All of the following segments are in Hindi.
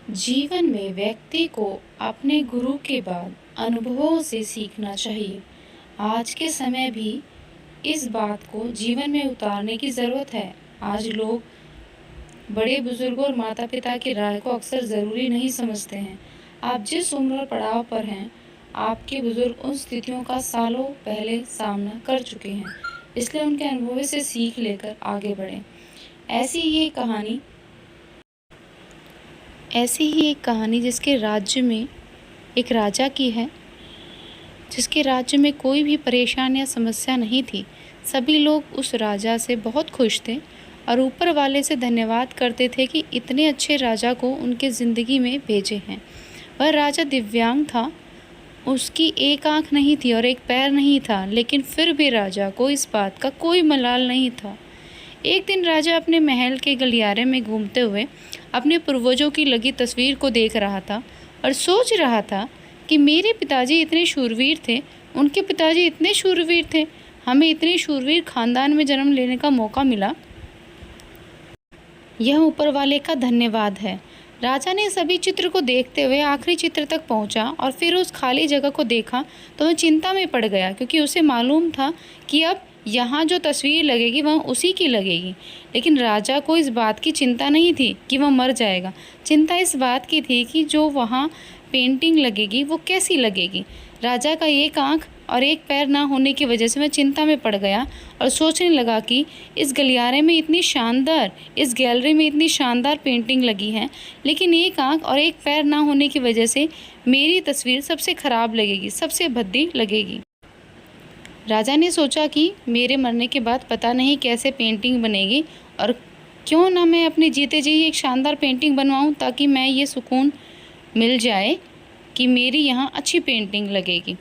जीवन में व्यक्ति को अपने गुरु के बाद अनुभवों से सीखना चाहिए। आज के समय भी इस बात को जीवन में उतारने की ज़रूरत है। आज लोग बड़े बुजुर्गों और माता पिता की राय को अक्सर ज़रूरी नहीं समझते हैं। आप जिस उम्र और पड़ाव पर हैं, आपके बुजुर्ग उन स्थितियों का सालों पहले सामना कर चुके हैं, इसलिए उनके अनुभवों से सीख लेकर आगे बढ़ें। ऐसी ही एक कहानी जिसके राज्य में एक राजा की है, जिसके राज्य में कोई भी परेशान या समस्या नहीं थी। सभी लोग उस राजा से बहुत खुश थे और ऊपर वाले से धन्यवाद करते थे कि इतने अच्छे राजा को उनके ज़िंदगी में भेजे हैं। वह राजा दिव्यांग था, उसकी एक आँख नहीं थी और एक पैर नहीं था, लेकिन फिर भी राजा को इस बात का कोई मलाल नहीं था। एक दिन राजा अपने महल के गलियारे में घूमते हुए अपने पूर्वजों की लगी तस्वीर को देख रहा था और सोच रहा था कि मेरे पिताजी इतने शूरवीर थे, उनके पिताजी इतने शूरवीर थे, हमें इतने शूरवीर खानदान में जन्म लेने का मौका मिला। यह ऊपर वाले का धन्यवाद है। राजा ने सभी चित्र को देखते हुए आखिरी चित्र तक पहुंचा और फिर उस खाली जगह को देखा तो वह चिंता में पड़ गया, क्योंकि उसे मालूम था कि अब यहाँ जो तस्वीर लगेगी वह उसी की लगेगी। लेकिन राजा को इस बात की चिंता नहीं थी कि वह मर जाएगा। चिंता इस बात की थी कि जो वहाँ पेंटिंग लगेगी वो कैसी लगेगी। राजा का एक आँख और एक पैर ना होने की वजह से वह चिंता में पड़ गया और सोचने लगा कि इस गलियारे में इस गैलरी में इतनी शानदार पेंटिंग लगी है, लेकिन एक आँख और एक पैर ना होने की वजह से मेरी तस्वीर सबसे ख़राब लगेगी, सबसे भद्दी लगेगी। राजा ने सोचा कि मेरे मरने के बाद पता नहीं कैसे पेंटिंग बनेगी, और क्यों ना मैं अपने जीते जी एक शानदार पेंटिंग बनवाऊं, ताकि मैं ये सुकून मिल जाए कि मेरी यहाँ अच्छी पेंटिंग लगेगी।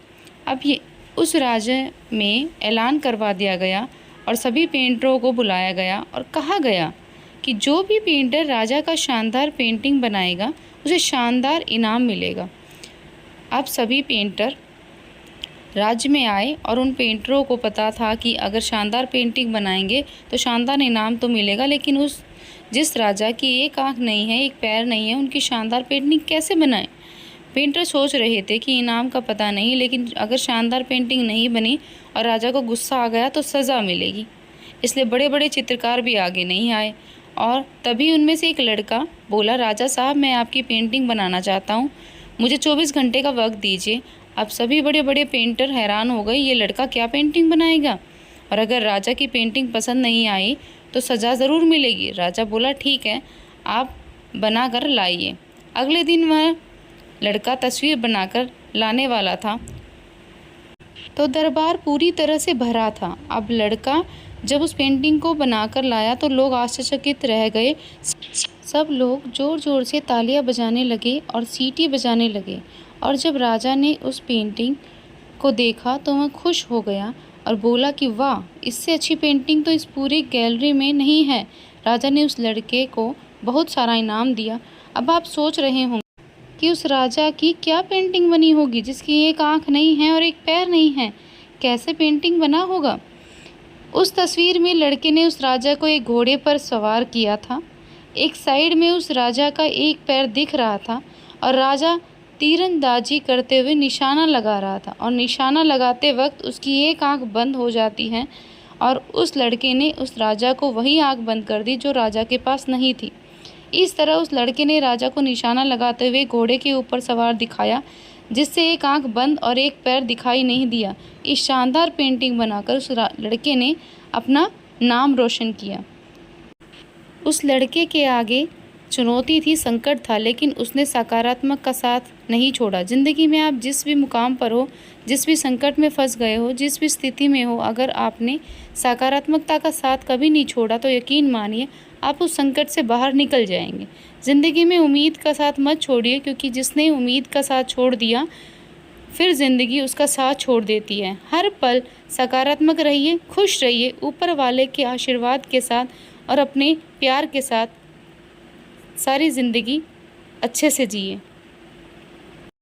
अब ये उस राज्य में ऐलान करवा दिया गया और सभी पेंटरों को बुलाया गया और कहा गया कि जो भी पेंटर राजा का शानदार पेंटिंग बनाएगा उसे शानदार इनाम मिलेगा। अब सभी पेंटर राज्य में आए और उन पेंटरों को पता था कि अगर शानदार पेंटिंग बनाएंगे तो शानदार इनाम तो मिलेगा, लेकिन जिस राजा की एक आँख नहीं है, एक पैर नहीं है, उनकी शानदार पेंटिंग कैसे बनाएं। पेंटर सोच रहे थे कि इनाम का पता नहीं, लेकिन अगर शानदार पेंटिंग नहीं बनी और राजा को गुस्सा आ गया तो सज़ा मिलेगी। इसलिए बड़े बड़े चित्रकार भी आगे नहीं आए। और तभी उनमें से एक लड़का बोला, राजा साहब, मैं आपकी पेंटिंग बनाना चाहता हूँ, मुझे 24 घंटे का वक्त दीजिए। अब सभी बड़े बड़े पेंटर हैरान हो गए, ये लड़का क्या पेंटिंग बनाएगा, और अगर राजा की पेंटिंग पसंद नहीं आई तो सज़ा ज़रूर मिलेगी। राजा बोला, ठीक है, आप बना कर लाइए। अगले दिन वह लड़का तस्वीर बनाकर लाने वाला था तो दरबार पूरी तरह से भरा था। अब लड़का जब उस पेंटिंग को बनाकर लाया तो लोग आश्चर्यचकित रह गए। सब लोग ज़ोर ज़ोर से तालियां बजाने लगे और सीटी बजाने लगे। और जब राजा ने उस पेंटिंग को देखा तो वह खुश हो गया और बोला कि वाह, इससे अच्छी पेंटिंग तो इस पूरी गैलरी में नहीं है। राजा ने उस लड़के को बहुत सारा इनाम दिया। अब आप सोच रहे होंगे कि उस राजा की क्या पेंटिंग बनी होगी, जिसकी एक आँख नहीं है और एक पैर नहीं है, कैसे पेंटिंग बना होगा। उस तस्वीर में लड़के ने उस राजा को एक घोड़े पर सवार किया था। एक साइड में उस राजा का एक पैर दिख रहा था और राजा तीरंदाजी करते हुए निशाना लगा रहा था, और निशाना लगाते वक्त उसकी एक आँख बंद हो जाती है और उस लड़के ने उस राजा को वही आँख बंद कर दी जो राजा के पास नहीं थी। इस तरह उस लड़के ने राजा को निशाना लगाते हुए घोड़े के ऊपर सवार दिखाया, जिससे एक आंख बंद और एक पैर दिखाई नहीं दिया। इस शानदार पेंटिंग बनाकर उस लड़के ने अपना नाम रोशन किया। उस लड़के के आगे चुनौती थी, संकट था, लेकिन उसने सकारात्मक का साथ नहीं छोड़ा। ज़िंदगी में आप जिस भी मुकाम पर हो, जिस भी संकट में फंस गए हो, जिस भी स्थिति में हो, अगर आपने सकारात्मकता का साथ कभी नहीं छोड़ा तो यकीन मानिए आप उस संकट से बाहर निकल जाएंगे। ज़िंदगी में उम्मीद का साथ मत छोड़िए, क्योंकि जिसने उम्मीद का साथ छोड़ दिया फिर ज़िंदगी उसका साथ छोड़ देती है। हर पल सकारात्मक रहिए, खुश रहिए, ऊपर वाले के आशीर्वाद के साथ और अपने प्यार के साथ सारी ज़िंदगी अच्छे से जिए।